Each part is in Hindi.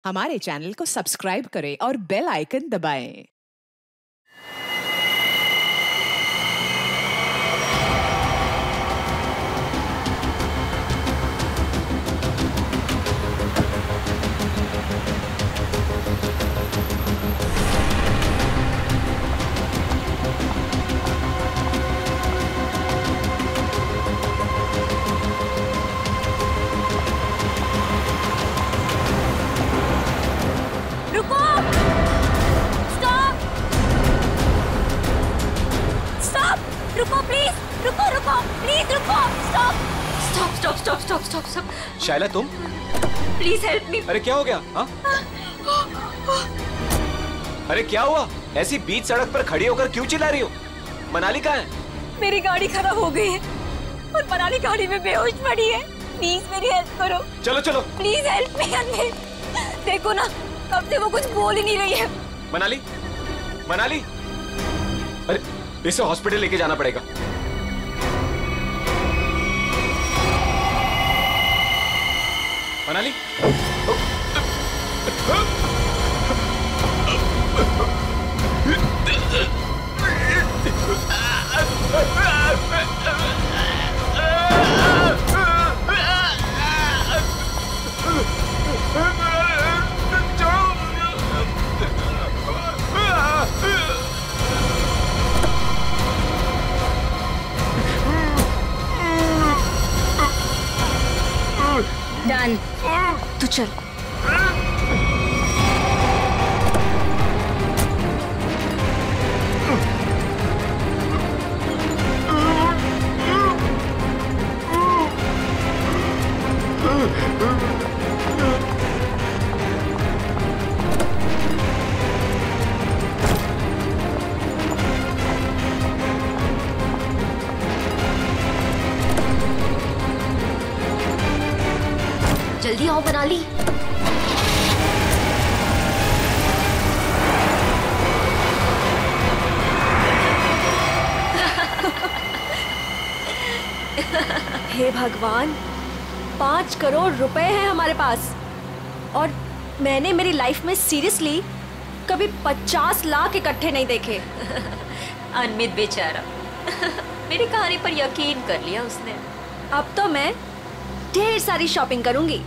हमारे चैनल को सब्सक्राइब करें और बेल आइकन दबाएं। रुको! स्टॉप! स्टॉप! रुको प्लीज! रुको रुको! प्लीज रुको! Stop! Stop stop stop stop stop stop! Shaila तुम? Please help me! अरे क्या हो गया? हाँ? अरे क्या हुआ? ऐसी बीच सड़क पर खड़ी होकर क्यों चिल्ला रही हो? मनाली कहाँ है? मेरी गाड़ी खराब हो गई है और मनाली गाड़ी में बेहोश पड़ी है। प्लीज मेरी हेल्प करो। चलो चलो। प्लीज हेल्प मी अन्वी। देखो ना, कब से वो कुछ बोल ही नहीं रही है। मनाली, मनाली, अरे इसे हॉस्पिटल लेके जाना पड़ेगा। मनाली, डन, तू चल। जल्दी आओ मनाली। हे भगवान, 5 करोड़ रुपए हैं हमारे पास और मैंने मेरी लाइफ में सीरियसली कभी 50 लाख इकट्ठे नहीं देखे। अनमित बेचारा मेरी कहानी पर यकीन कर लिया उसने। अब तो मैं ढेर सारी शॉपिंग करूंगी।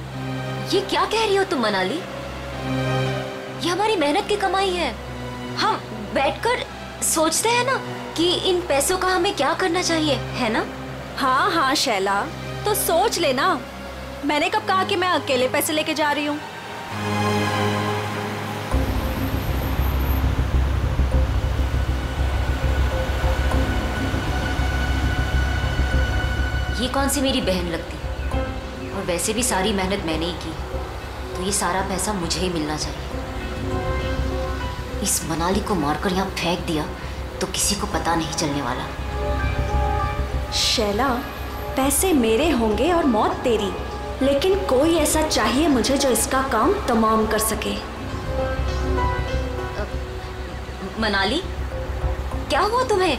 ये क्या कह रही हो तुम मनाली? ये हमारी मेहनत की कमाई है। हम बैठकर सोचते हैं ना कि इन पैसों का हमें क्या करना चाहिए, है ना? हाँ हाँ शैला, तो सोच लेना। मैंने कब कहा कि मैं अकेले पैसे लेके जा रही हूँ? ये कौन सी मेरी बहन लगती है? और वैसे भी सारी मेहनत मैंने ही की, तो ये सारा पैसा मुझे ही मिलना चाहिए। इस मनाली को मारकर यहाँ फेंक दिया तो किसी को पता नहीं चलने वाला। शैला, पैसे मेरे होंगे और मौत तेरी, लेकिन कोई ऐसा चाहिए मुझे जो इसका काम तमाम कर सके। मनाली, क्या हुआ तुम्हें?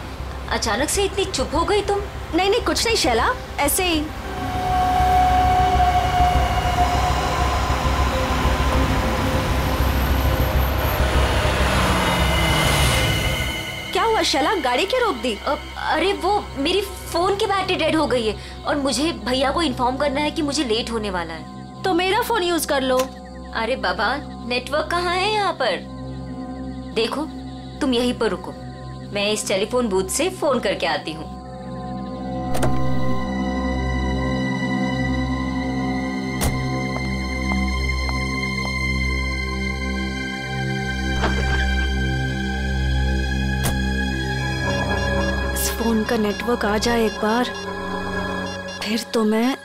अचानक से इतनी चुप हो गई तुम? नहीं नहीं, कुछ नहीं शैला, ऐसे ही। क्या हुआ शैला, गाड़ी क्यों रोक दी? अरे वो मेरी फोन की बैटरी डेड हो गई है और मुझे भैया को इन्फॉर्म करना है कि मुझे लेट होने वाला है। तो मेरा फोन यूज कर लो। अरे बाबा, नेटवर्क कहाँ है यहाँ पर? देखो, तुम यहीं पर रुको, मैं इस टेलीफोन बूथ से फोन करके आती हूँ। फोन का नेटवर्क आ जाए एक बार, फिर तो मैं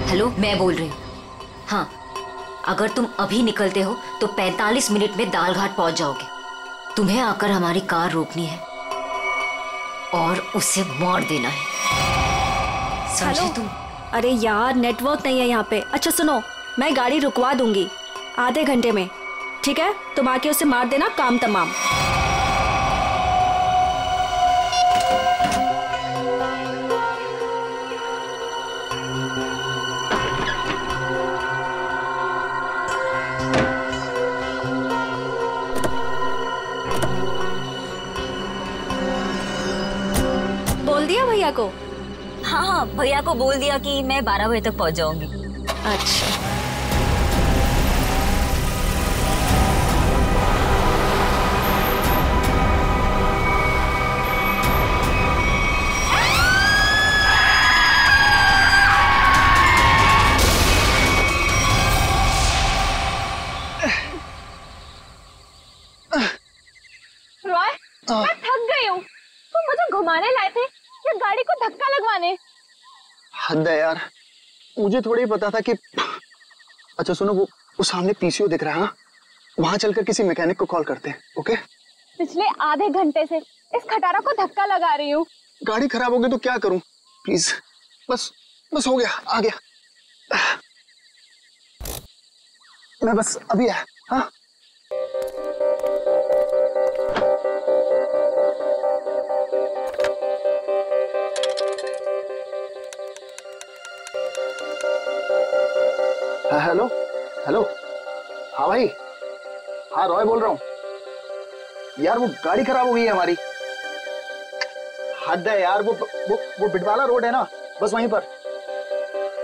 हेलो, मैं बोल रही हूँ। हाँ, अगर तुम अभी निकलते हो तो 45 मिनट में दालघाट पहुंच जाओगे। तुम्हें आकर हमारी कार रोकनी है और उसे मार देना है। समझे तुम? अरे यार, नेटवर्क नहीं है यहाँ पे। अच्छा सुनो, मैं गाड़ी रुकवा दूंगी आधे घंटे में, ठीक है? तुम आके उसे मार देना, काम तमाम। भैया को? हाँ हाँ, भैया को बोल दिया कि मैं 12 बजे तक पहुंच जाऊंगी। अच्छा। रॉय, मैं थक गई हूँ। तुम मुझे घुमाने लाए थे या गाड़ी को धक्का लगवाने? हद है यार, मुझे थोड़ी पता था कि। अच्छा सुनो, वो सामने पीसीओ दिख रहा है ना, वहां चलकर किसी मैकेनिक को कॉल करते हैं। ओके? पिछले आधे घंटे से इस खटारा को धक्का लगा रही हूँ। गाड़ी खराब हो गई तो क्या करूं? प्लीज, बस हो गया, आ गया मैं, बस अभी आया। हाँ हेलो हेलो। हाँ भाई, हाँ रॉय बोल रहा हूँ यार। वो गाड़ी खराब हो गई है हमारी। हद है यार, वो बिटवाला रोड है ना, बस वहीं पर।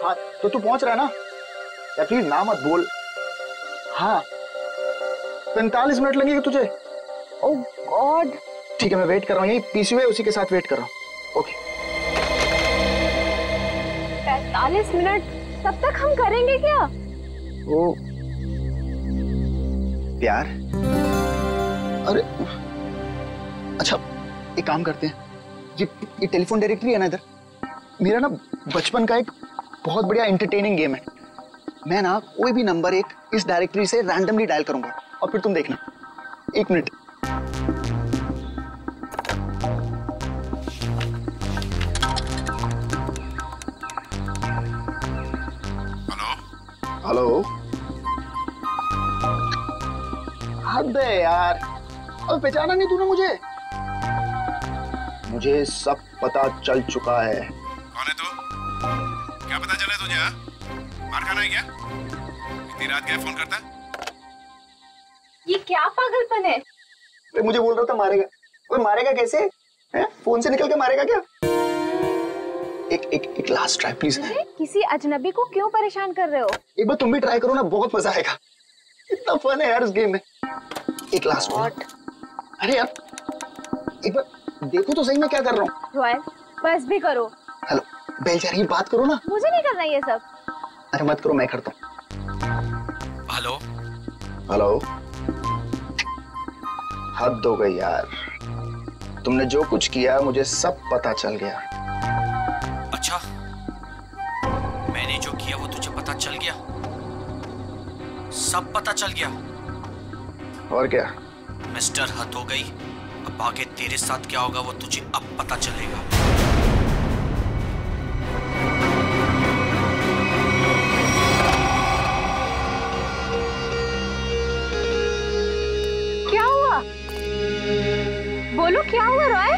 हाँ तो तू पहुंच रहा है ना यार? प्लीज ना मत बोल। हाँ 45 मिनट लगेंगे तुझे? ओह गॉड। ठीक है, मैं वेट कर रहा हूँ यहीं, पीसीओ है उसी के साथ वेट कर रहा हूँ। Okay 45 minute? तब तक हम करेंगे क्या? ओ प्यार। अरे अच्छा, एक काम करते हैं, ये टेलीफोन डायरेक्टरी है ना इधर, मेरा ना बचपन का एक बहुत बढ़िया एंटरटेनिंग गेम है। मैं ना कोई भी नंबर एक इस डायरेक्टरी से रैंडमली डायल करूंगा और फिर तुम देखना। 1 मिनट। हेलो। हद है यार, अब पहचाना नहीं तूने मुझे? मुझे सब पता चल चुका है। कौन है तू? क्या पता चला तुझे? मार खाना है क्या? इतनी रात क्या फोन करता है? ये क्या पागलपन है? मुझे बोल रहा था मारेगा। कोई मारेगा कैसे? है? फोन से निकल के मारेगा क्या? एक लास्ट ट्राई प्लीज। किसी अजनबी को क्यों परेशान कर रहे हो? एक बार तुम भी ट्राई करो ना, बहुत मजा आएगा। इतना फन है यार इस गेम में। एक लास्ट वन। अरे यार एक बार देखो तो सही मैं क्या कर रहा हूँ। रॉयल बस भी करो। हेलो बेल जा रही है, बात करो ना। मुझे नहीं करना ये सब। अरे मत करो, मैं करता हूँ। Hello hello. हद हो गई यार, तुमने जो कुछ किया मुझे सब पता चल गया। अच्छा, मैंने जो किया वो तुझे पता चल गया? सब पता चल गया? और क्या? मिस्टर, हद हो गई। अब आगे तेरे साथ क्या होगा वो तुझे अब पता चलेगा। क्या हुआ? बोलो क्या हुआ रॉय?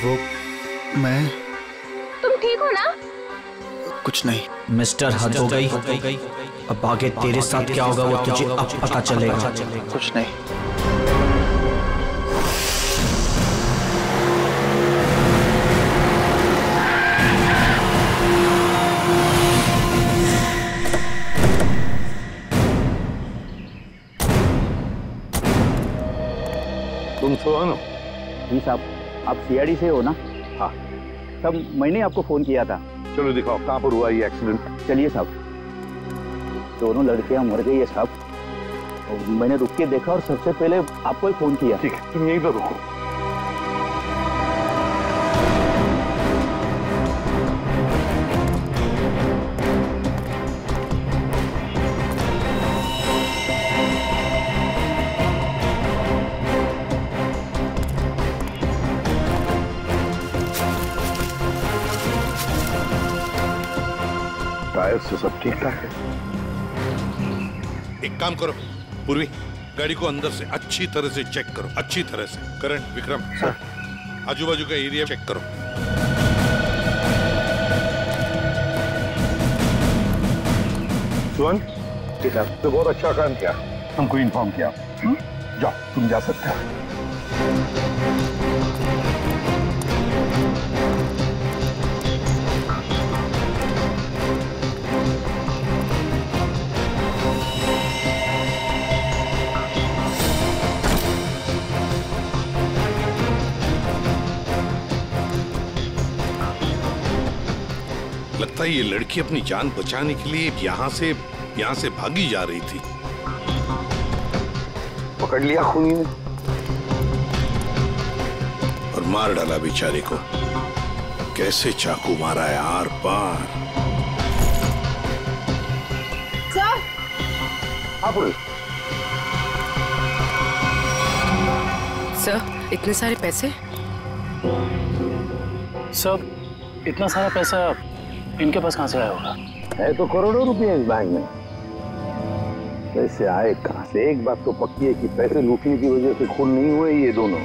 वो मैं। तुम ठीक हो ना? कुछ नहीं। मिस्टर, हद हो गई। अब आगे तेरे साथ क्या होगा वो तुझे अब पता चलेगा। कुछ नहीं। तुम सोहन? जी साहब, आप सीआईडी से हो ना? हाँ। तब मैंने आपको फोन किया था। चलो दिखाओ कहाँ पर हुआ ये एक्सीडेंट। चलिए साहब। दोनों लड़कियां मर गई है साहब, और मैंने रुक के देखा और सबसे पहले आपको ही फोन किया। ठीक है, तुम यहीं पर रुको। टायर से सब ठीक ठाक है। एक काम करो पूर्वी, गाड़ी को अंदर से अच्छी तरह से चेक करो, अच्छी तरह से। करण, विक्रम सर, आजू बाजू का एरिया चेक करो। सुन, ठीक है, तो बहुत अच्छा काम किया, हमको इन्फॉर्म किया। जाओ, तुम जा सकते हो। लगता है ये लड़की अपनी जान बचाने के लिए यहाँ से भागी जा रही थी। पकड़ लिया खूनी ने और मार डाला बेचारे को। कैसे चाकू मारा है आर पार। सर, आप सर, इतने सारे पैसे? सब इतना सारा पैसा इनके पास कहाँ से आया होगा? है तो करोड़ों रुपए इस बैंक में। पैसे आए कहाँ से? एक बात तो पक्की है कि पैसे लूटने की वजह से खून नहीं हुए ये दोनों।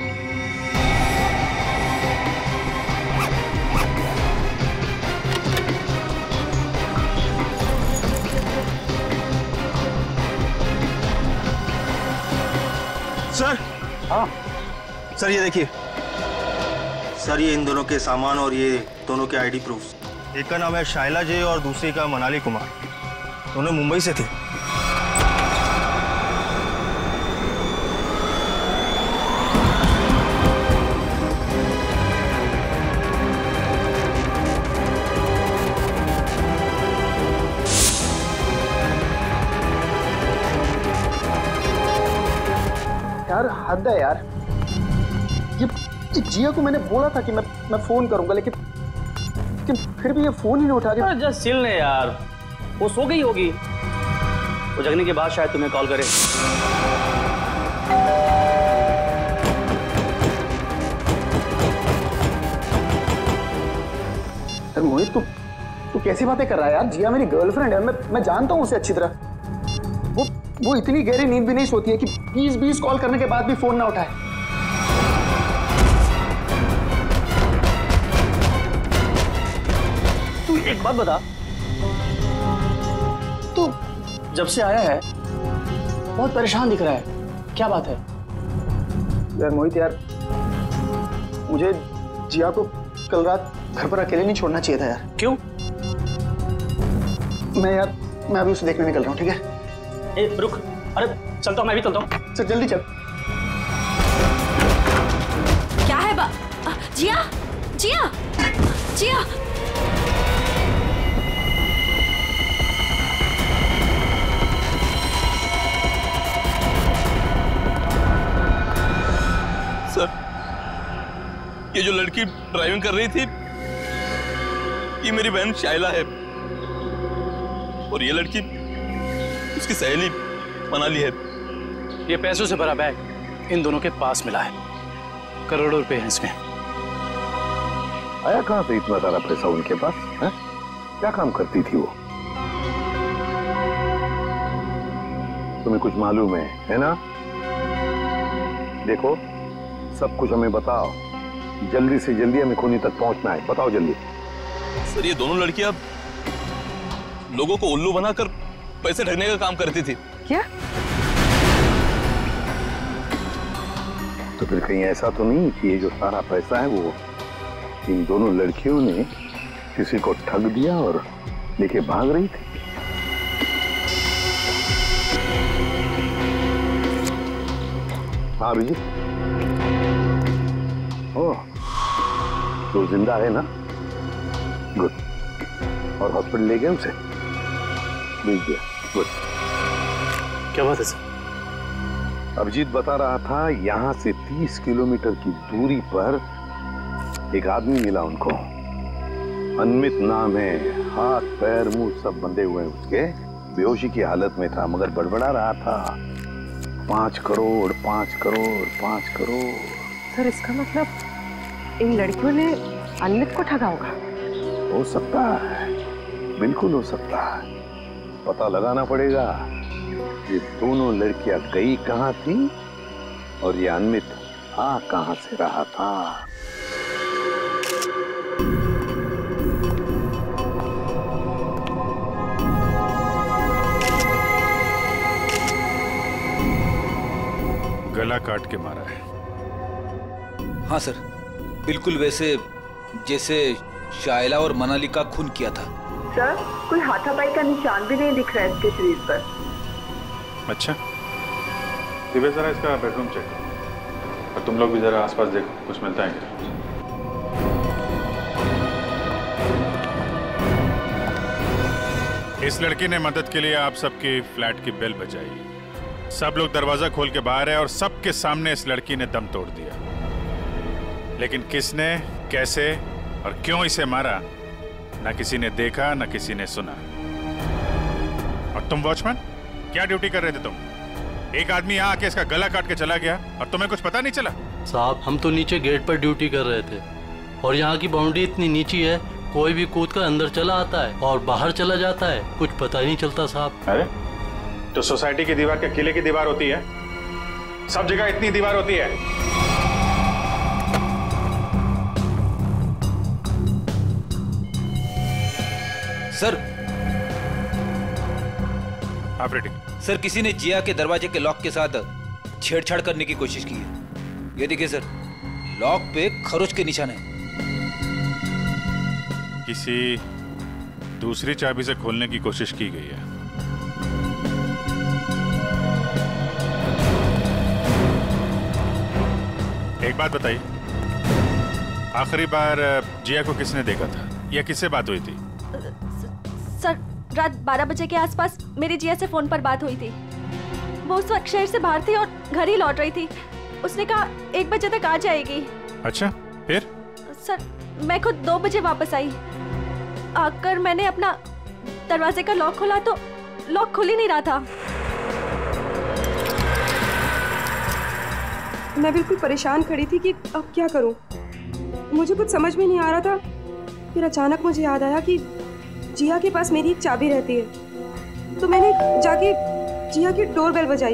सर, हाँ सर ये देखिए सर, ये इन दोनों के सामान और ये दोनों के आईडी प्रूफ। एक का नाम है शाइला जे और दूसरे का मनाली कुमार। दोनों मुंबई से थे। यार हद है यार। ये जिया को मैंने बोला था कि मैं फोन करूंगा, लेकिन फिर भी ये फोन ही नहीं उठा रही। जस्ट चिल ले यार, वो सो गई होगी। वो जगने के बाद शायद तुम्हें कॉल करे। अरे मोहित, तू कैसी बातें कर रहा है यार? जिया मेरी गर्लफ्रेंड है, मैं जानता हूँ उसे अच्छी तरह। वो इतनी गहरी नींद भी नहीं सोती है कि 20 कॉल करने के बाद भी फोन ना उठाए। तू एक बात बता, तू जब से आया है बहुत परेशान दिख रहा है, क्या बात है? यार मोहित यार, मुझे जिया को कल रात घर पर अकेले नहीं छोड़ना चाहिए था यार। क्यों? मैं अभी उसे देखने निकल रहा हूँ, ठीक है? ए रुक, अरे चलता हूँ, मैं भी चलता हूँ। चल जल्दी चल। क्या है जिया, जिया, जिया। सर, ये जो लड़की ड्राइविंग कर रही थी ये मेरी बहन शाइला है और ये लड़की उसकी सहेली मनाली है। ये पैसों से भरा बैग इन दोनों के पास मिला है, करोड़ों रुपए हैं इसमें। आया कहाँ से इतना सारा पैसा उनके पास है? क्या काम करती थी वो? तुम्हें कुछ मालूम है ना? देखो, सब कुछ हमें बताओ, जल्दी से जल्दी हमें खूनी तक पहुंचना है। बताओ जल्दी। सर, ये दोनों लड़कियां लोगों को उल्लू बनाकर पैसे ठगने का काम करती थी। क्या? तो फिर कहीं ऐसा तो नहीं कि ये जो सारा पैसा है वो इन दोनों लड़कियों ने किसी को ठग दिया और लेके भाग रही थी? हाँ अभिजीत, ओह, तो जिंदा है ना? गुड। और हॉस्पिटल ले गए उसे? भेज दिया। गुड। क्या बात है सर? अभिजीत बता रहा था यहाँ से 30 किलोमीटर की दूरी पर एक आदमी मिला उनको। अनमित नाम है, हाथ पैर मुंह सब बंधे हुए हैं उसके। बेहोशी की हालत में था मगर बड़बड़ा रहा था 5 करोड़ 5 करोड़ 5 करोड़। सर, इसका मतलब इन लड़कियों ने अनमित को ठगा होगा? हो सकता है, बिल्कुल हो सकता है। पता लगाना पड़ेगा ये दोनों लड़कियां गई कहां थी और ये अनमित आ कहां से रहा था। गला काट के मारा है। हाँ सर, बिल्कुल वैसे जैसे शाइला और मनाली का खून किया था। सर, कोई हाथापाई का निशान भी नहीं दिख रहा है इसके शरीर पर। अच्छा, दिव्या जरा इसका बेडरूम चेक करो और तुम लोग भी जरा आसपास देखो, कुछ मिलता है क्या? इस लड़की ने मदद के लिए आप सबकी फ्लैट की बेल बजाई। सब लोग दरवाजा खोल के बाहर है और सबके सामने इस लड़की ने दम तोड़ दिया। लेकिन किसने, कैसे और क्यों इसे मारा, ना किसी ने देखा ना किसी ने सुना। और तुम वॉचमैन, क्या ड्यूटी कर रहे थे तुम? एक आदमी यहाँ आके इसका गला काट के चला गया और तुम्हें कुछ पता नहीं चला? साहब, हम तो नीचे गेट पर ड्यूटी कर रहे थे और यहाँ की बाउंड्री इतनी नीची है, कोई भी कूद कर अंदर चला आता है और बाहर चला जाता है, कुछ पता ही नहीं चलता साहब। अरे तो सोसाइटी की दीवार क्या किले की दीवार होती है? सब जगह इतनी दीवार होती है? सर, ऑपरेटिंग सर, किसी ने जिया के दरवाजे के लॉक के साथ छेड़छाड़ करने की कोशिश की है। ये देखिए सर, लॉक पे खरोच के निशान है। किसी दूसरी चाबी से खोलने की कोशिश की गई है। एक बात बताइए, आखिरी बार जिया को किसने देखा था या किससे बात हुई थी? सर, रात 12 बजे के आसपास मेरी जिया से फोन पर बात हुई थी। वो उस वक्त शहर से बाहर थी और घर ही लौट रही थी। उसने कहा 1 बजे तक आ जाएगी। अच्छा, फिर? सर, मैं खुद 2 बजे वापस आई। आकर मैंने अपना दरवाजे का लॉक खोला तो लॉक खुल ही नहीं रहा था। मैं बिल्कुल परेशान खड़ी थी कि अब क्या करूं। मुझे कुछ समझ में नहीं आ रहा था। फिर अचानक मुझे याद आया कि जिया के पास मेरी एक चाबी रहती है, तो मैंने जाके जिया की डोरबेल बजाई,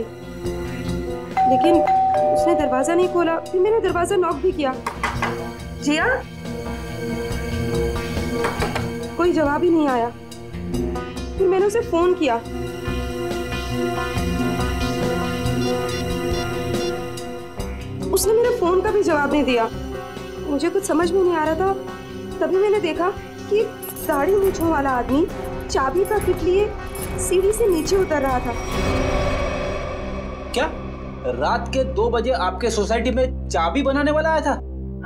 लेकिन उसने दरवाजा नहीं खोला। फिर मैंने दरवाजा नॉक भी किया। जिया, कोई जवाब ही नहीं आया। फिर मैंने उसे फोन किया। उसने मेरे फोन का भी जवाब नहीं दिया। मुझे कुछ समझ में नहीं आ रहा था। तभी मैंने देखा कि दाढ़ी मूंछों वाला आदमी चाबी का किट लिए सीढ़ी से नीचे उतर रहा था। क्या रात के 2 बजे आपके सोसाइटी में चाबी बनाने वाला आया था?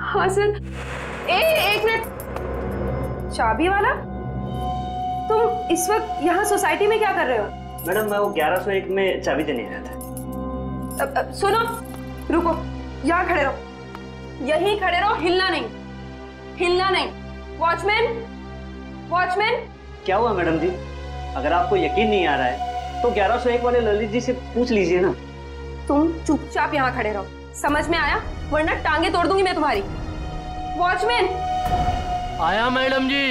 हाँ सर। एक मिनट, चाबी वाला? तुम इस वक्त यहाँ सोसाइटी में क्या कर रहे हो? मैडम, मैं वो 1101 में चाबी देने आया था। सुनो, रुको, यहाँ खड़े रहो, यहीं खड़े रहो, हिलना नहीं, हिलना नहीं। Watchman, watchman. क्या हुआ मैडम जी? अगर आपको यकीन नहीं आ रहा है तो 1101 वाले ललित जी से पूछ लीजिए ना। तुम चुपचाप यहाँ खड़े रहो, समझ में आया? वरना टांगे तोड़ दूंगी मैं तुम्हारी। वॉचमैन। आया मैडम जी।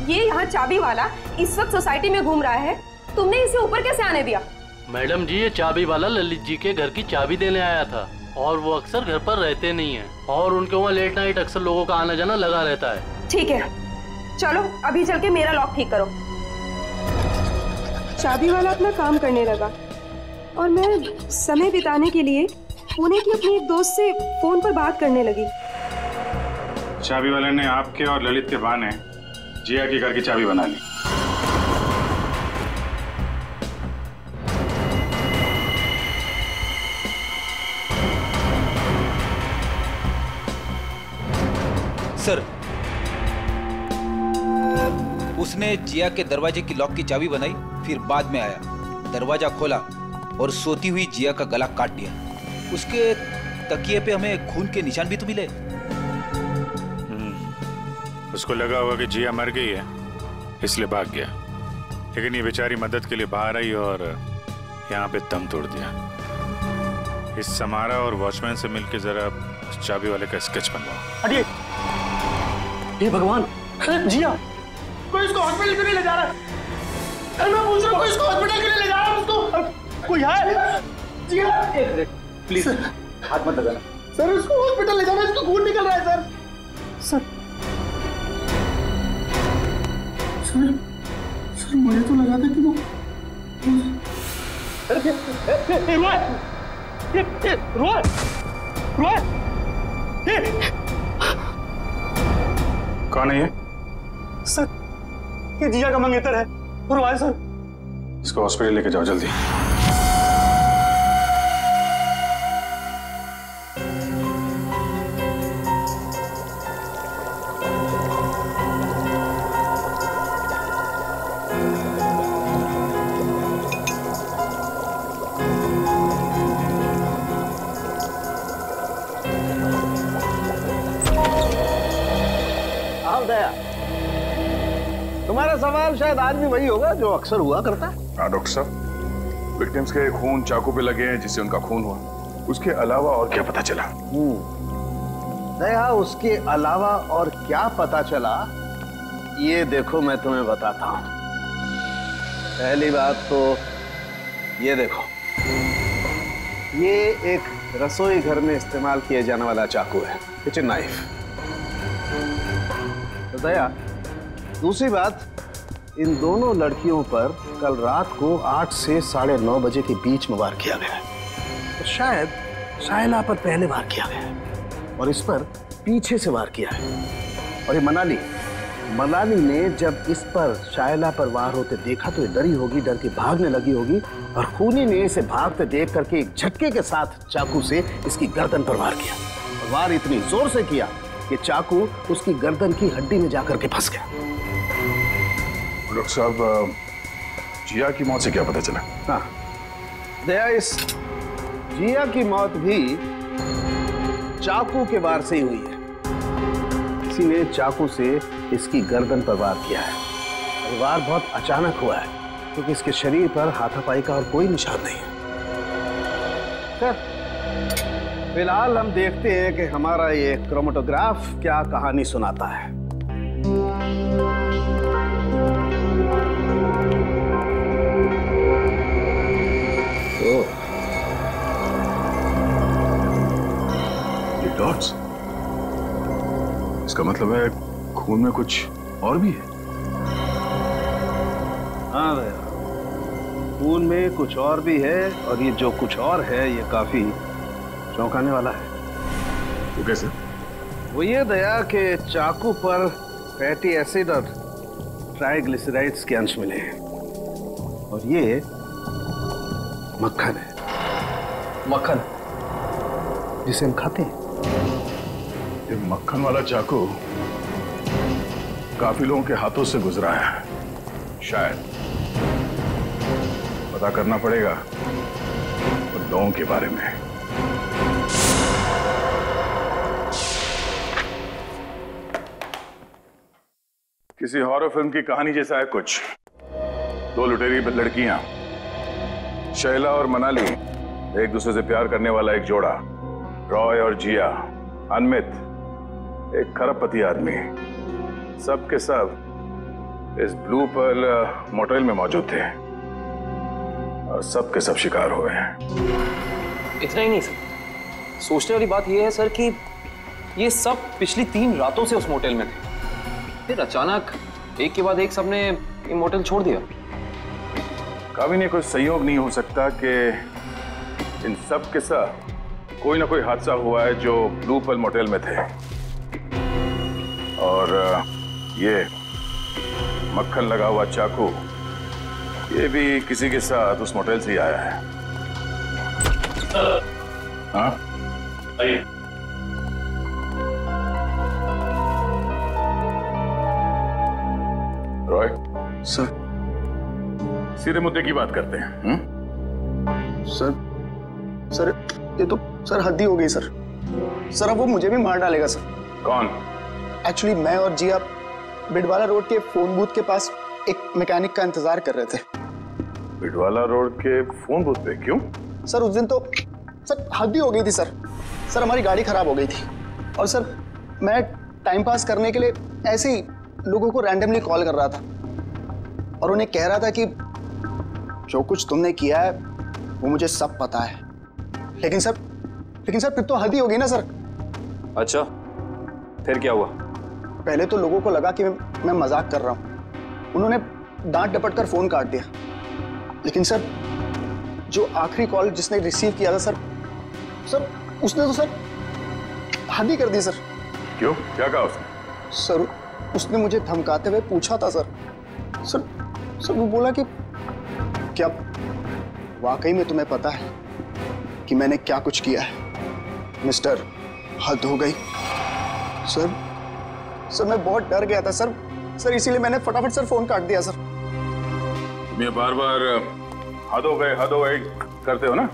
ये यहाँ चाबी वाला इस वक्त सोसाइटी में घूम रहा है, तुमने इसे ऊपर कैसे आने दिया? मैडम जी, ये चाबी वाला ललित जी के घर की चाबी देने आया था और वो अक्सर घर पर रहते नहीं हैं और उनके वहाँ लेट नाइट अक्सर लोगों का आना जाना लगा रहता है। ठीक है, चलो अभी चल के मेरा लॉक ठीक करो। चाबी वाला अपना काम करने लगा और मैं समय बिताने के लिए पुणे की अपनी एक दोस्त से फोन पर बात करने लगी। चाबी वाले ने आपके और ललित के बहाने जिया के घर की चाबी बना ली। सर, उसने जिया के दरवाजे की लॉक की चाबी बनाई, फिर बाद में आया, दरवाजा खोला और सोती हुई जिया का गला काट दिया। उसके तकिए पे हमें खून के निशान भी तो मिले। उसको लगा होगा कि जिया मर गई है, इसलिए भाग गया। लेकिन ये बेचारी मदद के लिए बाहर आई और यहाँ पे दम तोड़ दिया। इस समारा और वॉचमैन से मिलकर जरा चाबी वाले का स्केच बनवाओ। अरे हे भगवान, जिया, कोई इसको हॉस्पिटल क्यों नहीं ले जा रहा? मैं पूछ रहा हूँ, कोई इसको हॉस्पिटल क्यों नहीं ले जा रहा? उसको कोई है? जिया, प्लीज हाथ मत लगाना। सर, उसको हॉस्पिटल ले जाना, इसको खून निकल रहा है सर। सर मुझे तो लगा था कि वो कौन है ये? सर, ये जिया का मंगेतर है। रोय सर, इसको हॉस्पिटल लेके जाओ जल्दी। सवाल दया। तुम्हारा सवाल शायद आज भी वही होगा जो अक्सर हुआ करता है। हाँ डॉक्टर साहब, विक्टिम्स के खून चाकू पे लगे हैं जिससे उनका खून हुआ, उसके अलावा और क्या पता चला? दया, उसके अलावा और क्या पता चला ये देखो मैं तुम्हें बताता हूं। पहली बात तो ये देखो, ये एक रसोई घर में इस्तेमाल किए जाने वाला चाकू है, किचन नाइफ। तो दया, दूसरी बात, इन दोनों लड़कियों पर कल रात को 8 से 9:30 बजे के बीच में वार किया गया है। तो शायद शाइला पर पहले वार किया गया है और इस पर पीछे से वार किया है। और ये मनाली ने जब इस पर शाइला पर वार होते देखा तो ये डरी होगी, डर के भागने लगी होगी और खूनी ने इसे भागते देख करके एक झटके के साथ चाकू से इसकी गर्दन पर वार किया। और वार इतनी जोर से किया कि चाकू उसकी गर्दन की हड्डी में जाकर के फंस गया। डॉक्टर साहब, जिया की मौत से क्या पता चला? हाँ दया, इस जिया की मौत भी चाकू के वार से ही हुई है। किसी ने चाकू से इसकी गर्दन पर वार किया है। और वार बहुत अचानक हुआ है क्योंकि इसके शरीर पर हाथापाई का और कोई निशान नहीं है। फिलहाल हम देखते हैं कि हमारा ये क्रोमेटोग्राफ क्या कहानी सुनाता है। ये डॉट्स, इसका मतलब है खून में कुछ और भी है। हाँ भैया, खून में कुछ और भी है और ये जो कुछ और है ये काफी चौंकाने वाला है। वो कैसे? वो ये दया कि चाकू पर फैटी एसिड और ट्राइग्लिसराइड्स के अंश मिले हैं और ये मक्खन है। मक्खन जिसे हम खाते हैं। ये मक्खन वाला चाकू काफी लोगों के हाथों से गुजरा है। शायद पता करना पड़ेगा उन लोगों के बारे में। किसी हॉरर फिल्म की कहानी जैसा है कुछ। 2 लुटेरी लड़कियां, शैला और मनाली, एक दूसरे से प्यार करने वाला एक जोड़ा, रॉय और जिया, अनमित, एक खरबपति आदमी, सब के सब इस ब्लू पर्ल मोटेल में मौजूद थे और सब के सब शिकार हुए हैं। इतना ही नहीं सर, सोचने वाली बात यह है सर कि ये सब पिछली 3 रातों से उस मोटेल में थे, फिर अचानक एक के बाद एक सबने ये मोटेल छोड़ दिया। कभी नहीं कोई संयोग नहीं हो सकता कि इन सब के साथ कोई ना कोई हादसा हुआ है जो ब्लू पर्ल मोटेल में थे और ये मक्खन लगा हुआ चाकू ये भी किसी के साथ उस मोटेल से ही आया है। हाँ आइए। रॉय सर, सीधे मुद्दे की बात करते हैं। सर ये तो सर हद ही हो गई सर। सर अब वो मुझे भी मार डालेगा सर। कौन? एक्चुअली मैं और जिया बिडवाला रोड के फोन बूथ के पास एक मैकेनिक का इंतजार कर रहे थे। बिडवाला रोड के फोन बूथ पे? क्यों? सर उस दिन तो सर हद ही हो गई थी सर। सर हमारी गाड़ी खराब हो गई थी और सर मैं टाइम पास करने के लिए ऐसे ही लोगों को रैंडमली कॉल कर रहा था और उन्हें कह रहा था कि जो कुछ तुमने किया है वो मुझे सब पता है। लेकिन सर फिर तो हद ही होगी ना सर। अच्छा, फिर क्या हुआ? पहले तो लोगों को लगा कि मैं मजाक कर रहा हूं। उन्होंने डांट डपट कर फोन काट दिया। लेकिन सर जो आखिरी कॉल जिसने रिसीव किया था सर उसने तो सर हद ही कर दी सर। क्यों? क्या कहा उसने? सर उसने मुझे धमकाते हुए पूछा था सर वो बोला कि क्या वाकई में तुम्हें पता है कि मैंने क्या कुछ किया है? मिस्टर, हद हो गई। सर मैं बहुत डर गया था सर इसीलिए मैंने फटाफट सर फोन काट दिया सर। तुम ये बार बार हद हो गए करते हो ना?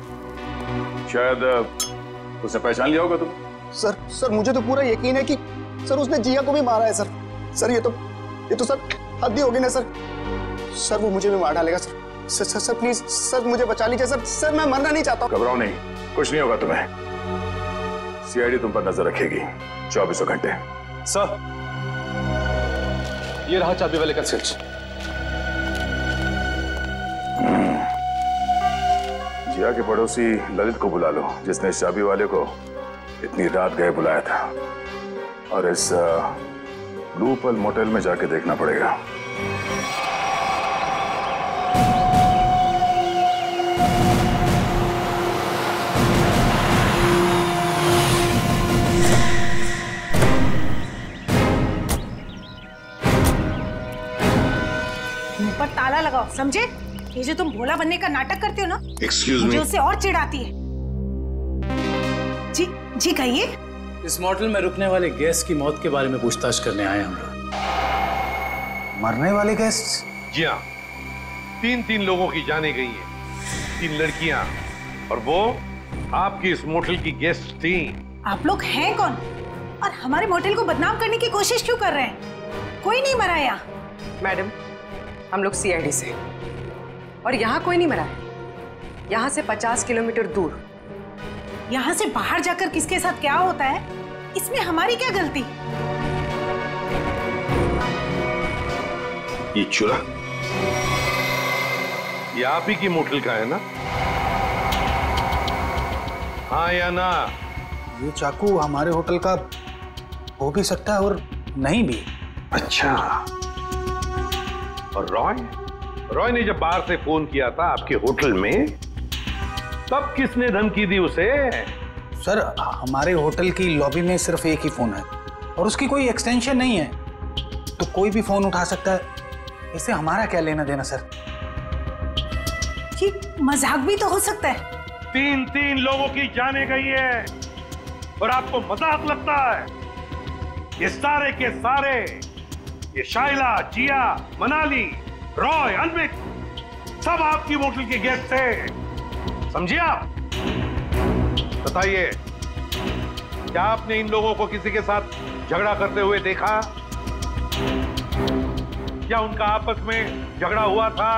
शायद उसने पहचान लिया होगा तुम। सर मुझे तो पूरा यकीन है कि सर उसने जिया को भी मारा है सर। सर ये तो सर हद ही होगी ना सर। सर वो मुझे भी मार डालेगा सर। सर प्लीज सर मुझे बचा लीजिए सर। सर मैं मरना नहीं चाहता। घबराओ नहीं, कुछ नहीं होगा तुम्हें। सीआईडी तुम पर नजर रखेगी 24 घंटे। सर ये रहा चाबी वाले का स्विच। जिया के पड़ोसी ललित को बुला लो, जिसने इस चाबी वाले को इतनी रात गए बुलाया था। और इस ब्लू पल मोटेल में जाके देखना पड़ेगा। मुंह पर ताला लगाओ, समझे? ये जो तुम भोला बनने का नाटक करते हो ना, Excuse मुझे me? उससे और चिढ़ आती है। जी कहिए। इस मोटल में रुकने वाले गेस्ट की मौत के बारे में पूछताछ करने आए हम लोग। मरने वाले गेस्ट? जी हाँ, 3 लोगों की जाने गई है, 3 लड़कियां, और वो आपकी इस मोटल की गेस्ट थी। आप लोग हैं कौन और हमारे मोटेल को बदनाम करने की कोशिश क्यों कर रहे हैं? कोई नहीं मरा यहाँ। मैडम, हम लोग सीआईडी से, और यहाँ कोई नहीं मरा है। यहाँ से 50 किलोमीटर दूर। यहाँ से बाहर जाकर किसके साथ क्या होता है, इसमें हमारी क्या गलती? ये चुरा ये आप ही की मोटल का है ना? हाँ या ना? ये चाकू हमारे होटल का हो भी सकता है और नहीं भी। अच्छा, और रॉय ने जब बाहर से फोन किया था आपके होटल में, तब किसने धमकी दी उसे? सर हमारे होटल की लॉबी में सिर्फ एक ही फोन है और उसकी कोई एक्सटेंशन नहीं है, तो कोई भी फोन उठा सकता है। इससे हमारा क्या लेना देना सर? ये मजाक भी तो हो सकता है। 3 लोगों की जाने गई है और आपको मजाक लगता है? ये सारे के सारे, ये शाइला, जिया, मनाली, रॉय, अनमित, सब आपकी होटल के गेस्ट थे, समझिए आप? बताइए, क्या आपने इन लोगों को किसी के साथ झगड़ा करते हुए देखा? क्या उनका आपस में झगड़ा हुआ था?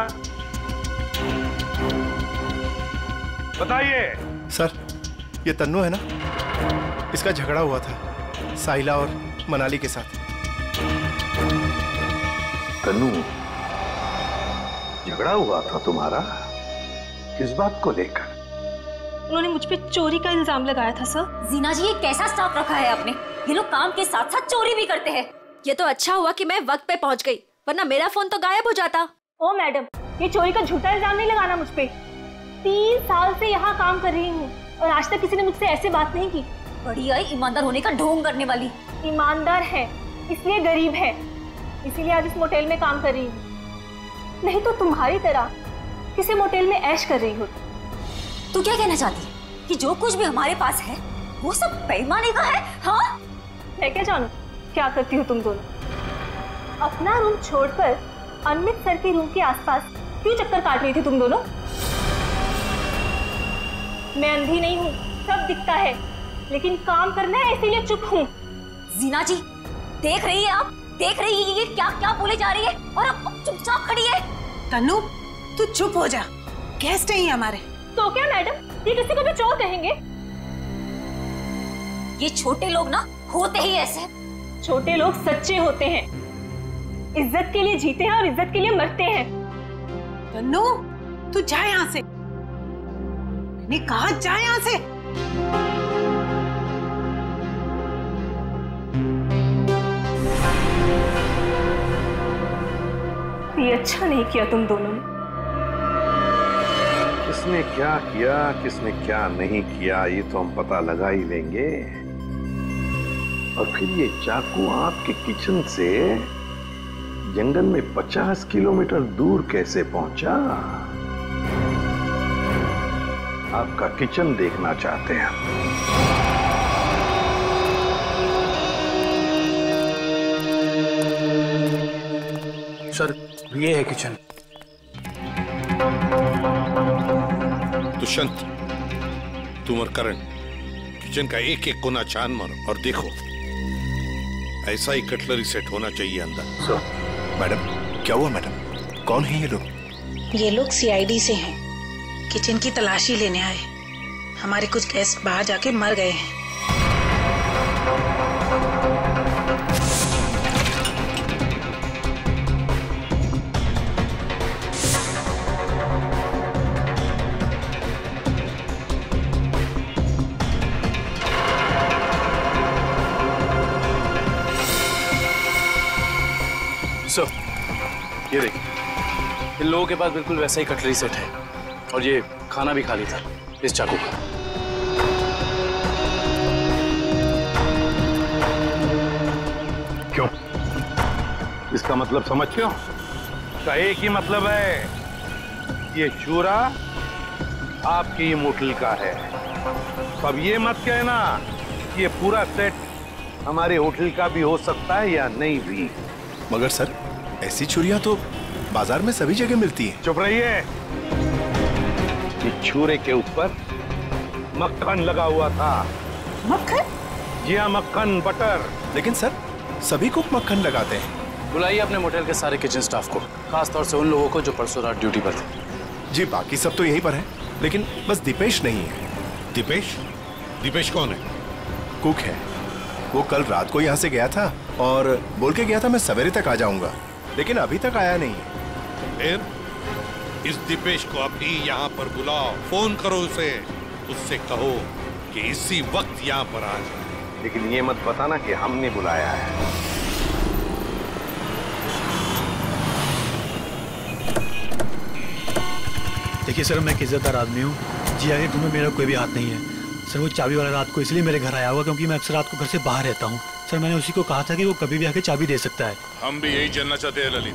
बताइए। सर ये तन्नू है ना, इसका झगड़ा हुआ था साइला और मनाली के साथ। तन्नू, झगड़ा हुआ था तुम्हारा? किस बात को लेकर? उन्होंने मुझ पे चोरी का इल्जाम लगाया था सर। जीना जी, ये कैसा स्टाफ रखा है आपने? ये लोग काम के साथ साथ चोरी भी करते हैं। ये तो अच्छा हुआ कि मैं वक्त पे पहुंच गई, वरना मेरा फोन तो गायब हो जाता। ओ मैडम, ये चोरी का झूठा इल्जाम नहीं लगाना मुझ पे। 3 साल से यहाँ काम कर रही हूँ और आज तक किसी ने मुझसे ऐसे बात नहीं की। बढ़िया ईमानदार होने का ढोंग करने वाली। ईमानदार है इसलिए गरीब है, इसीलिए आज इस मोटेल में काम कर रही हूँ, नहीं तो तुम्हारी तरह किसी मोटेल में ऐश कर रही हो। तू क्या कहना चाहती है कि जो कुछ भी हमारे पास है वो सब बेईमानी का है? हाँ, मैं क्या जानूं क्या करती हो तुम दोनों? अपना रूम छोड़कर अनमित सर के रूम के आसपास क्यों चक्कर काट रही थी तुम दोनों? मैं अंधी नहीं हूँ, सब दिखता है, लेकिन काम करना है इसीलिए चुप हूँ। जीना जी, देख रही है आप? देख रही है ये क्या क्या बोले जा रही है और अब चुपचाप खड़ी है। तन्नू तू चुप हो जा, गेस्ट है हमारे। तो क्या मैडम, ये किसी को भी चोर कहेंगे? ये छोटे लोग ना होते ही ऐसे। छोटे लोग सच्चे होते हैं, इज्जत के लिए जीते हैं और इज्जत के लिए मरते हैं। तन्नू तू जा यहाँ से, मैंने कहा जा यहाँ से। ये अच्छा नहीं किया तुम दोनों ने। किसने क्या किया, किसने क्या नहीं किया, ये तो हम पता लगा ही लेंगे। और फिर ये चाकू आपके किचन से जंगल में 50 किलोमीटर दूर कैसे पहुंचा? आपका किचन देखना चाहते हैं। सर ये है किचन। दुष्यंत, तुम और करण किचन का एक एक कोना छान मारो और देखो ऐसा ही कटलरी सेट होना चाहिए अंदर। मैडम क्या हुआ मैडम? कौन है ये लोग? ये लोग सीआईडी से हैं। किचन की तलाशी लेने आए। हमारे कुछ गेस्ट बाहर जाके मर गए हैं। सर ये देखिए, इन लोगों के पास बिल्कुल वैसा ही कटलरी सेट है और ये खाना भी खाली था इस चाकू का। क्यों? इसका मतलब समझ क्यों? इसका एक ही मतलब है, ये चूरा आपकी मोटल का है। अब ये मत कहना ये पूरा सेट हमारे होटल का भी हो सकता है या नहीं भी। मगर सर ऐसी छुरियां तो बाजार में सभी जगह मिलती हैं। चुप रहिए। इस छुरे के ऊपर मक्खन लगा हुआ था। मक्खन? जी हाँ, मक्खन, बटर। लेकिन सर सभी कुक मक्खन लगाते हैं। बुलाइए अपने मोटेल के सारे किचन स्टाफ को, खास तौर से उन लोगों को जो परसों रात ड्यूटी पर थे। जी बाकी सब तो यहीं पर है, लेकिन बस दीपेश नहीं है। दीपेश? दीपेश कौन है? कुक है। वो कल रात को यहाँ से गया था और बोल के गया था मैं सवेरे तक आ जाऊंगा, लेकिन अभी तक आया नहीं है। फिर इस दीपेश को अभी यहाँ पर बुलाओ, फोन करो उसे, उससे कहो कि इसी वक्त यहाँ पर आ जाए। लेकिन ये मत बताना कि हमने बुलाया है। देखिए सर, मैं एक इज्जतदार आदमी हूँ। जी आगे तुम्हें मेरा कोई भी हाथ नहीं है सर। वो चाबी वाला रात को इसलिए मेरे घर आया हुआ क्योंकि मैं अक्सर रात को घर से बाहर रहता हूँ सर। मैंने उसी को कहा था कि वो कभी भी आके चाबी दे सकता है। हम भी यही जानना चाहते हैं ललित,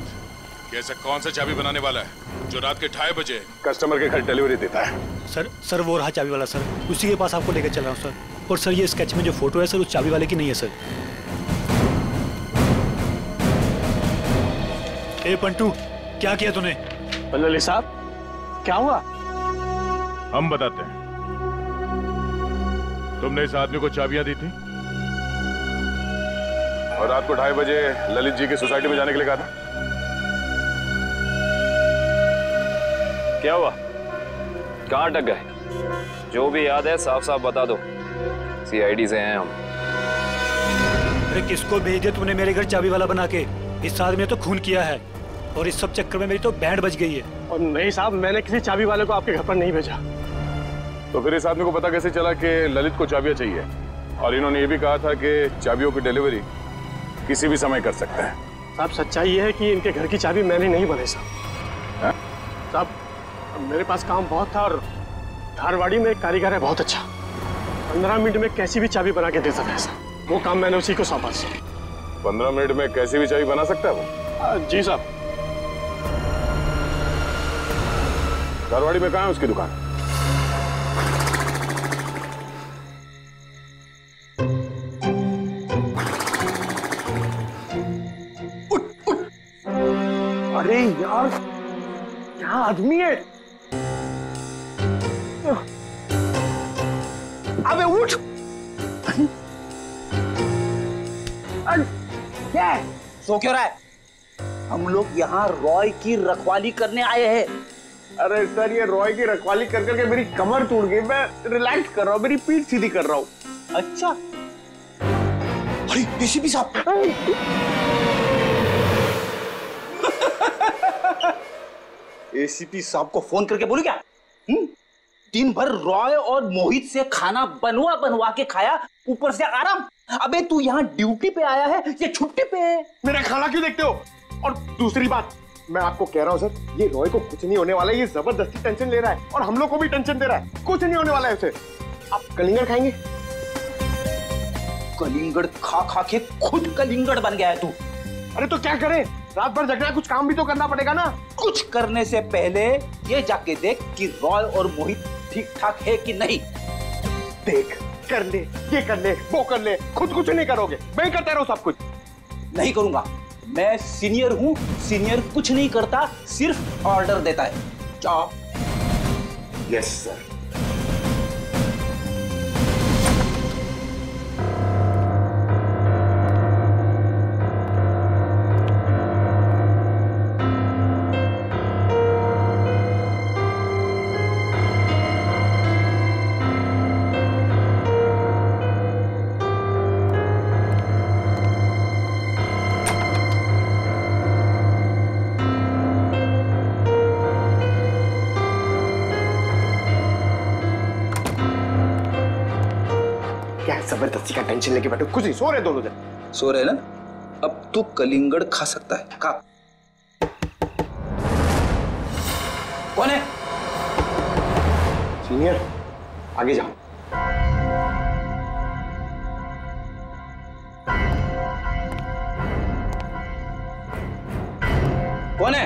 कि ऐसा कौन सा चाबी बनाने वाला है जो रात के 2:30 बजे कस्टमर के घर डिलीवरी देता है। सर वो रहा चाबी वाला सर, उसी के पास आपको लेकर चल रहा हूँ सर। और सर ये स्केच में जो फोटो है सर उस चाबी वाले की नहीं है सर। ए पंटू, क्या किया तूने? ललित साहब क्या हुआ? हम बताते हैं। तुमने इस आदमी को चाबियां दी थी और रात को 2:30 बजे ललित जी की सोसाइटी में जाने के लिए कहा था। क्या हुआ? कहाँ अटक गए? जो भी याद है साफ साफ बता दो। सीआईडी से हैं हम। अरे किसको भेज दिया तूने मेरे घर चाबी वाला बना के? इस आदमी ने तो खून किया है और इस सब चक्कर में मेरी तो बैंड बज गई है। और नहीं साहब, मैंने किसी चाबी वाले को आपके घर पर नहीं भेजा। तो फिर इस आदमी को पता कैसे चला कि ललित को चाबियां चाहिए? और इन्होंने ये भी कहा था कि चाबियों की डिलीवरी किसी भी समय कर सकते हैं। साहब सच्चाई ये है कि इनके घर की चाबी मैंने नहीं बनाई साहब। साहब मेरे पास काम बहुत था और धारवाड़ी में एक कारीगर है बहुत अच्छा, 15 मिनट में कैसी भी चाबी बना के दे सकता है साहब। वो काम मैंने उसी को सौंपा। 15 मिनट में कैसी भी चाबी बना सकता है वो? जी साहब। धारवाड़ी में कहाँ है उसकी दुकान? अरे यार क्या आदमी है? अबे उठ! क्या है? सो क्यों रहा है? हम लोग यहाँ रॉय की रखवाली करने आए हैं। अरे सर ये रॉय की रखवाली कर करके मेरी कमर टूट गई। मैं रिलैक्स कर रहा हूँ, मेरी पीठ सीधी कर रहा हूँ। अच्छा, अरे एसीपी साहब। एसीपी साहब को फोन करके बोलू क्या? दिन भर रॉय और मोहित से खाना बनवा बनवा के खाया, ऊपर से आराम। अबे तू यहाँ ड्यूटी पे आया है या छुट्टी पे है? मेरा खाना क्यों देखते हो? और दूसरी बात, मैं आपको कह रहा हूँ सर, ये रॉय को कुछ नहीं होने वाला है। ये जबरदस्ती टेंशन ले रहा है और हम लोग को भी टेंशन दे रहा है। कुछ नहीं होने वाला है उसे। आप कलिंगड़ खाएंगे? कलिंगड़ खा खा के खुद कलिंगड़ बन गया है तू। अरे तो क्या करें, रात भर जगना, कुछ काम भी तो करना पड़ेगा ना। कुछ करने से पहले ये जाके देख कि रॉय और मोहित ठीक ठाक है कि नहीं। देख, कर ले, ये कर ले, वो कर ले, खुद कुछ नहीं करोगे। मैं करता रहूं सब कुछ? नहीं करूंगा, मैं सीनियर हूं। सीनियर कुछ नहीं करता, सिर्फ ऑर्डर देता है। जाओ। Yes sir. क्या जबरदस्ती का टेंशन लेके बैठो, कुछ नहीं, सो रहे दोनों जन। सो रहे ना? अब तू कलिंगड़ खा सकता है, खा। कौन है? सीनियर, आगे जाओ। कौन है?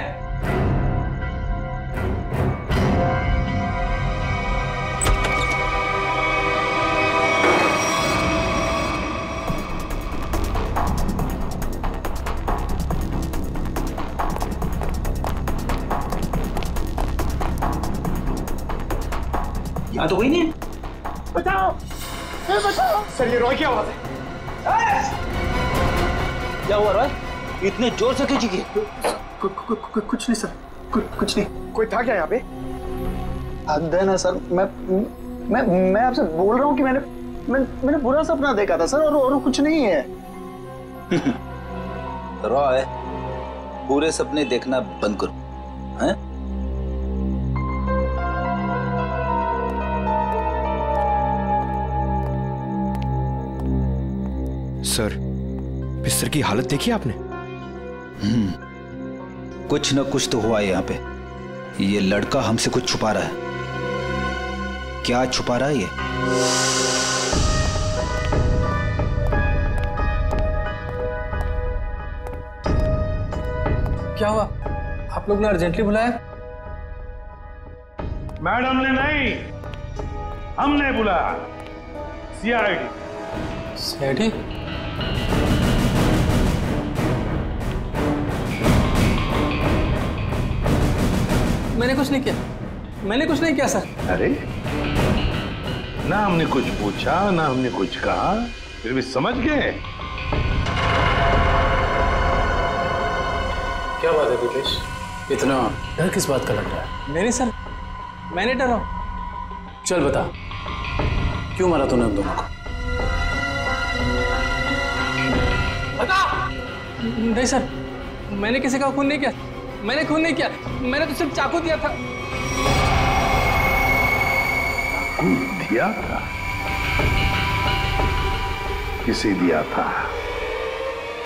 यहाँ तो कोई नहीं है। बचाओ, बचाओ। सर ये रॉय की आवाज है। क्या हुआ रॉय? इतने जोर से क्यों चीखी? कुछ नहीं सर, कुछ नहीं। कोई था क्या यहाँ पे? हद है ना सर, मैं आपसे बोल रहा हूँ कि मैंने बुरा सपना देखा था सर, और कुछ नहीं है। रॉय, बुरे सपने देखना बंद करो, हैं? सर, बिस्तर की हालत देखी आपने? कुछ न कुछ तो हुआ है यहाँ पे। ये लड़का हमसे कुछ छुपा रहा है। क्या छुपा रहा है ये? क्या हुआ? आप लोग ने अर्जेंटली बुलाया? मैडम ने नहीं, हमने बुलाया। सीआईडी। सीआईडी? मैंने कुछ नहीं किया, मैंने कुछ नहीं किया सर। अरे ना हमने कुछ पूछा, ना हमने कुछ कहा, फिर भी समझ गए। क्या बात है दिपेश, इतना डर किस बात का लग रहा है? नहीं सर, मैंने डरा। चल बता, क्यों मारा तूने उन दोनों को? बता। नहीं सर, मैंने किसी का खून नहीं किया, मैंने खून नहीं किया, मैंने तो सिर्फ चाकू दिया था। दिया था? किसे दिया था?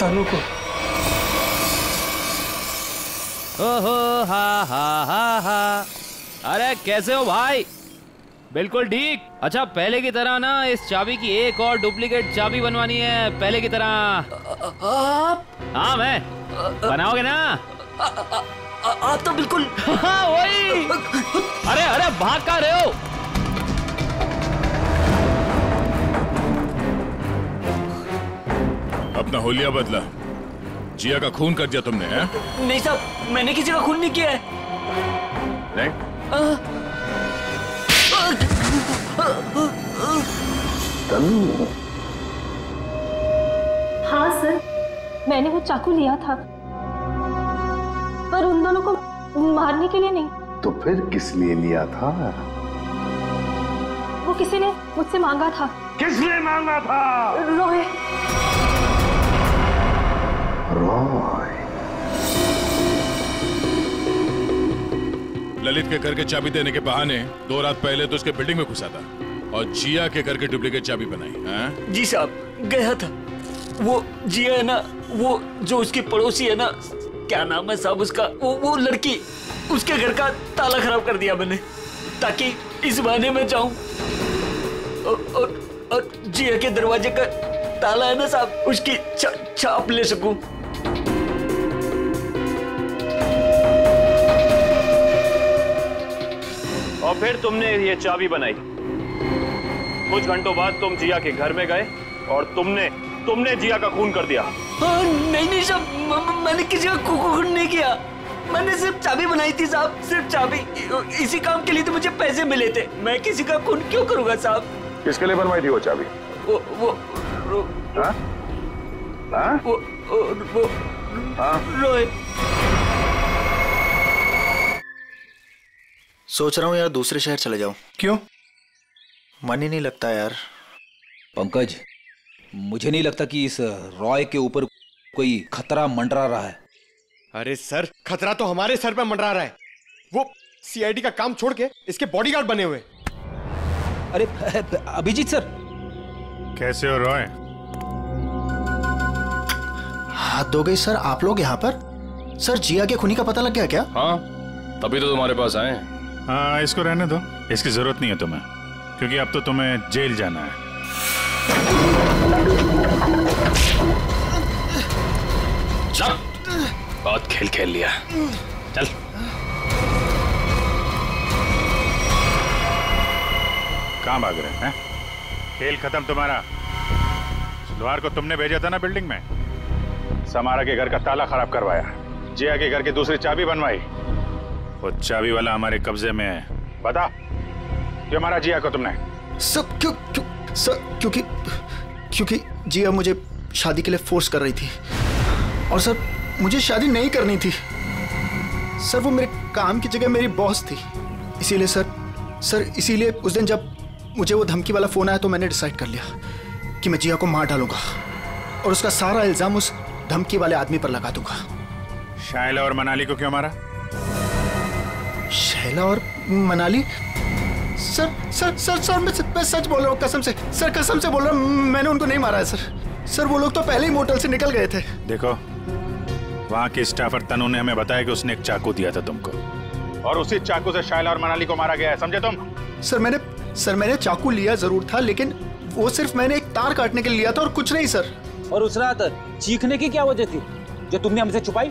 तनु को। ओहो हा हा हा हा। अरे कैसे हो भाई? बिल्कुल ठीक। अच्छा पहले की तरह ना इस चाबी की एक और डुप्लीकेट चाबी बनवानी है, पहले की तरह। आप? हाँ मैं। बनाओगे ना? आप तो बिल्कुल। हाँ वही। अरे अरे भाग कहाँ रहे हो? अपना होलिया बदला। जिया का खून कर दिया तुमने, हैं? नहीं साहब, मैंने किसी का खून नहीं किया है। नहीं? तनु। हाँ सर, मैंने वो चाकू लिया था, पर उन दोनों को मारने के लिए नहीं। तो फिर किस लिए लिया था? वो किसी ने मुझसे मांगा था। किसने मांगा था? रॉय। रॉय। ललित के घर के चाबी देने के बहाने 2 रात पहले तो उसके बिल्डिंग में घुसा था और जिया के घर के डुप्लीकेट चाबी बनाई, हैं? जी साहब, गया था। वो जिया है ना, वो जो उसकी पड़ोसी है ना, क्या नाम है साहब उसका, वो लड़की, उसके घर का ताला खराब कर दिया मैंने, ताकि इस बहाने में जाऊं और जिया के दरवाजे का ताला है ना साहब, उसकी छाप ले सकूं। और फिर तुमने ये चाबी बनाई। कुछ घंटों बाद तुम जिया के घर में गए और तुमने जिया का खून कर दिया। नहीं साहब, मैंने किसी का खून नहीं किया, मैंने सिर्फ चाबी बनाई थी साहब, सिर्फ चाबी। इसी काम के लिए तो मुझे पैसे मिले थे, मैं किसी का खून क्यों करूंगा साहब? किसके लिए बनवाई थी वो चाबी? रॉय। सोच रहा हूँ यार दूसरे शहर चले जाऊं। क्यों? मन ही नहीं लगता यार। पंकज, मुझे नहीं लगता कि इस रॉय के ऊपर कोई खतरा मंडरा रहा है। अरे सर, खतरा तो हमारे सर पे मंडरा रहा है। वो सीआईडी का काम छोड़ के इसके बॉडीगार्ड बने हुए। अरे अभिजीत सर, कैसे हो रॉय? हाथ धो गई सर आप लोग यहाँ पर? सर जिया के खूनी का पता लग गया क्या? हाँ, तभी तो तुम्हारे पास आए। हाँ, इसको रहने दो, इसकी जरूरत नहीं है तुम्हें, क्योंकि अब तो तुम्हें जेल जाना है। चल, बहुत खेल खेल लिया, चल। कहाँ भाग रहे हैं? खेल खत्म तुम्हारा। सुधार को तुमने भेजा था ना बिल्डिंग में, समारा के घर का ताला खराब करवाया, जिया के घर की दूसरी चाबी बनवाई। वो चाबी वाला हमारे कब्जे में है। बता, क्यों मारा जिया को तुमने? सब क्योंकि जिया मुझे शादी के लिए फोर्स कर रही थी, और सर मुझे शादी नहीं करनी थी। सर वो मेरे काम की जगह मेरी बॉस थी, इसीलिए सर इसीलिए उस दिन जब मुझे वो धमकी वाला फोन आया तो मैंने डिसाइड कर लिया कि मैं जिया को मार डालूंगा और उसका सारा इल्जाम उस धमकी वाले आदमी पर लगा दूंगा। शैला और मनाली को क्यों मारा? शैला और मनाली? सर मैं सच बोल रहा हूँ, कसम से सर, कसम से बोल रहा हूँ, मैंने उनको नहीं मारा है सर। वो लोग तो पहले ही मोटल से निकल गए थे। देखो, वहाँ के स्टाफर तनु ने हमें बताया कि उसने एक चाकू दिया था तुमको, और उसी चाकू से शैला और मनाली को मारा गया है, समझे तुम? सर मैंने चाकू लिया जरूर था, लेकिन वो सिर्फ मैंने एक तार काटने के लिए लिया था और कुछ नहीं सर। और उस रात चीखने की क्या वजह थी जो तुमने हमसे छुपाई?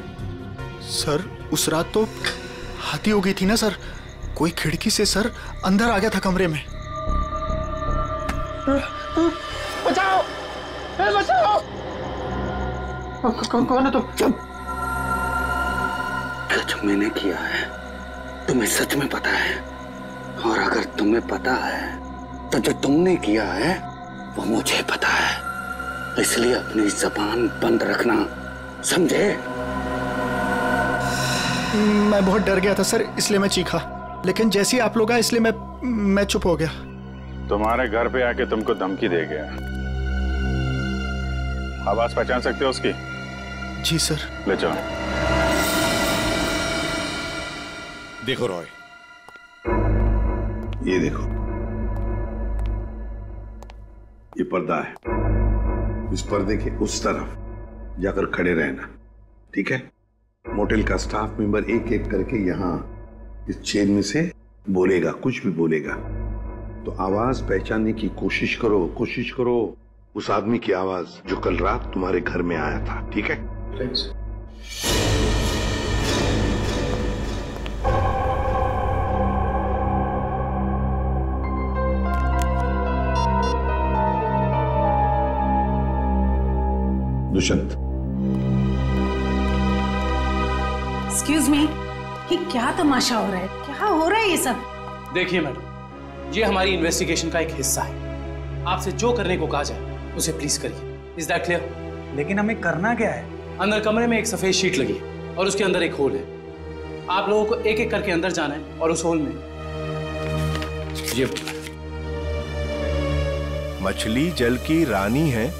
सर उस रात तो हाथी हो गई थी ना सर, कोई खिड़की से सर अंदर आ गया था कमरे में। बचाओ, बचाओ! कौन है तुम? जो मैंने किया है तुम्हें सच में पता है, और अगर तुम्हें पता है तो जो तुमने किया है वो मुझे पता है, इसलिए अपनी जबान बंद रखना, समझे? मैं बहुत डर गया था सर, इसलिए मैं चीखा, लेकिन जैसे ही आप लोग आए इसलिए मैं चुप हो गया। तुम्हारे घर पे आके तुमको धमकी दे गया, आवाज पहचान सकते हो उसकी? जी सर। ले चलो। देखो रॉय, ये देखो, ये पर्दा है, इस पर्दे के उस तरफ जाकर खड़े रहना, ठीक है? मोटेल का स्टाफ मेंबर एक एक करके यहाँ इस चेन में से बोलेगा, कुछ भी बोलेगा तो आवाज पहचानने की कोशिश करो उस आदमी की आवाज जो कल रात तुम्हारे घर में आया था, ठीक है? दुष्यंत। एक्सक्यूज मी, ये क्या तमाशा हो रहा है? क्या हो रहा है ये सब? देखिए मैडम, ये हमारी इन्वेस्टिगेशन का एक हिस्सा है। आपसे जो करने को कहा जाए उसे प्लीज करिए। Is that clear? लेकिन हमें करना क्या है? अंदर कमरे में एक सफेद शीट लगी है और उसके अंदर एक होल है। आप लोगों को एक एक करके अंदर जाना है और उस होल में ये मछली जल की रानी है,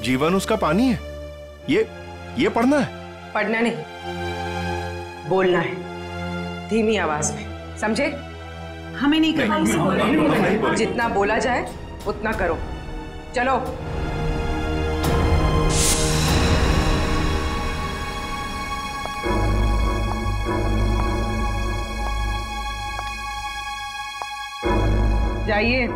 जीवन उसका पानी है, ये पढ़ना है? पढ़ना नहीं, बोलना है धीमी आवाज में, समझे? हमें नहीं करना। जितना बोला जाए उतना करो। चलो। जाइए।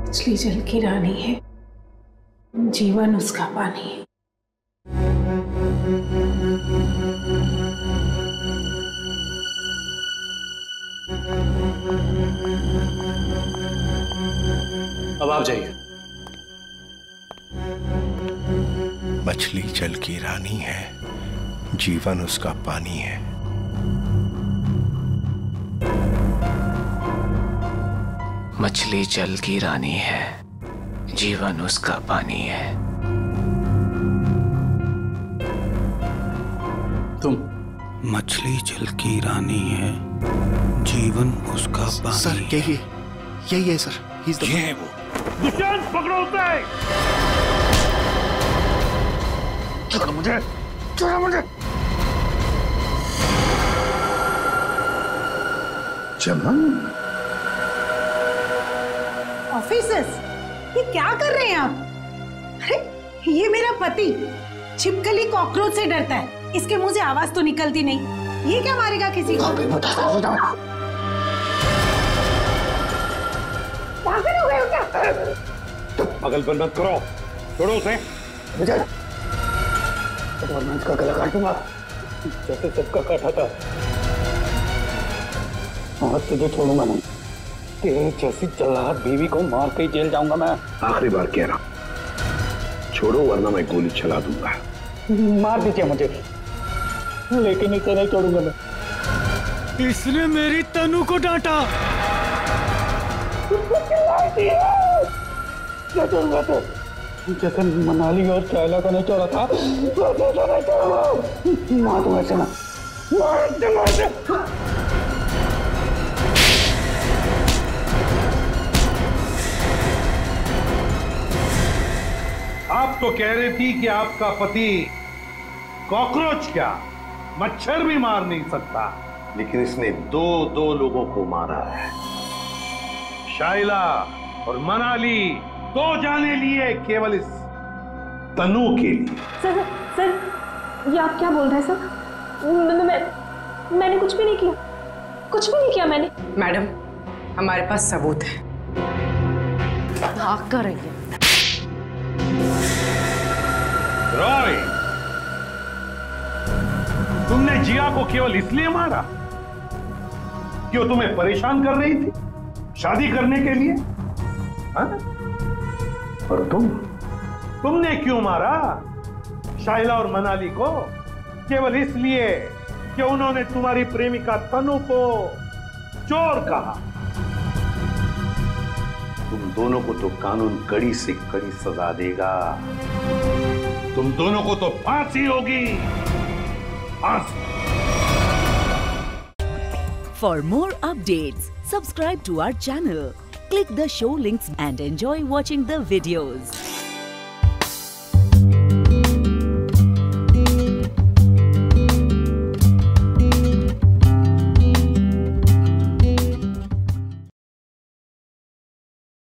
मछली जल की रानी है, जीवन उसका पानी है। अब आप जाइए। मछली जल की रानी है, जीवन उसका पानी है। मछली जल की रानी है, जीवन उसका पानी है। तुम? मछली जल की रानी है, जीवन उसका पानी। सर यही है सर, ये है वो। दुष्यंत, पकड़ो उसे। छोड़ो मुझे। छोड़ो मुझे। चमन, ऑफिसर्स, ये क्या कर रहे हैं आप? अरे ये मेरा पति छिपकली कॉकरोच से डरता है, इसके मुंह से आवाज तो निकलती नहीं, ये क्या मारेगा किसी को? पागल हो गए हो क्या? पागलपन मत करो, छोड़ो उसे। वरना इसका गला काट दूंगा जैसे सबका काटा था। आज तुझे छोड़ूंगा नहीं, तेरे जैसी जल्लाद बीवी को मार के जेल जाऊंगा मैं। आखिरी बार कह रहा हूं, छोड़ो वरना मैं गोली चला दूंगा। मार दीजिए मुझे, लेकिन इसे नहीं छोड़ूंगा मैं। इसने मेरी तनु को डांटा। क्या छोड़ूंगा तो? जैसे मनाली और शैला को नहीं छोड़ा था, वैसे नहीं छोड़ूंगा। मार दूंगा इसे, मार दूंगा। आप तो कह रही थी कि आपका पति कॉकरोच क्या मच्छर भी मार नहीं सकता, लेकिन इसने दो लोगों को मारा है। शाइला और मनाली, दो जाने लिए केवल इस तनु के लिए। सर, ये आप क्या बोल रहे हैं सर? मैंने कुछ भी नहीं किया, कुछ भी नहीं किया मैंने। मैडम, हमारे पास सबूत है। भाग कर रही है। रॉय, तुमने जिया को केवल इसलिए मारा कि वो तुम्हें परेशान कर रही थी शादी करने के लिए? हाँ? और तुमने क्यों मारा शाइला और मनाली को? केवल इसलिए कि उन्होंने तुम्हारी प्रेमिका तनु को चोर कहा। तुम दोनों को तो कानून कड़ी से कड़ी सजा देगा। तुम दोनों को तो फांसी होगी, फांसी। For more updates, subscribe to our channel, click the show links and enjoy watching the videos.